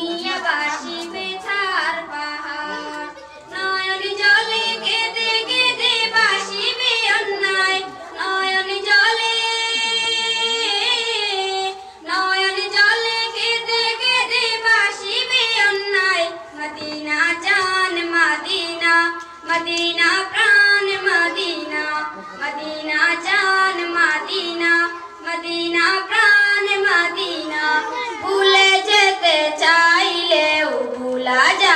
দুনিয়া বাসিবে ছাড় পাহাড় নয়ন জলে কেঁদে কেঁদে বাসিবে অন্যায় নয়ন জলে কেঁদে কেঁদে বাসিবে অন্যায় মদিনা জান মদিনা মদিনা প্রাণ মদিনা মদিনা জান মদিনা মদিনা প্রাণ মদিনা ভুলে যেতে চাইলেও ভুলা যায়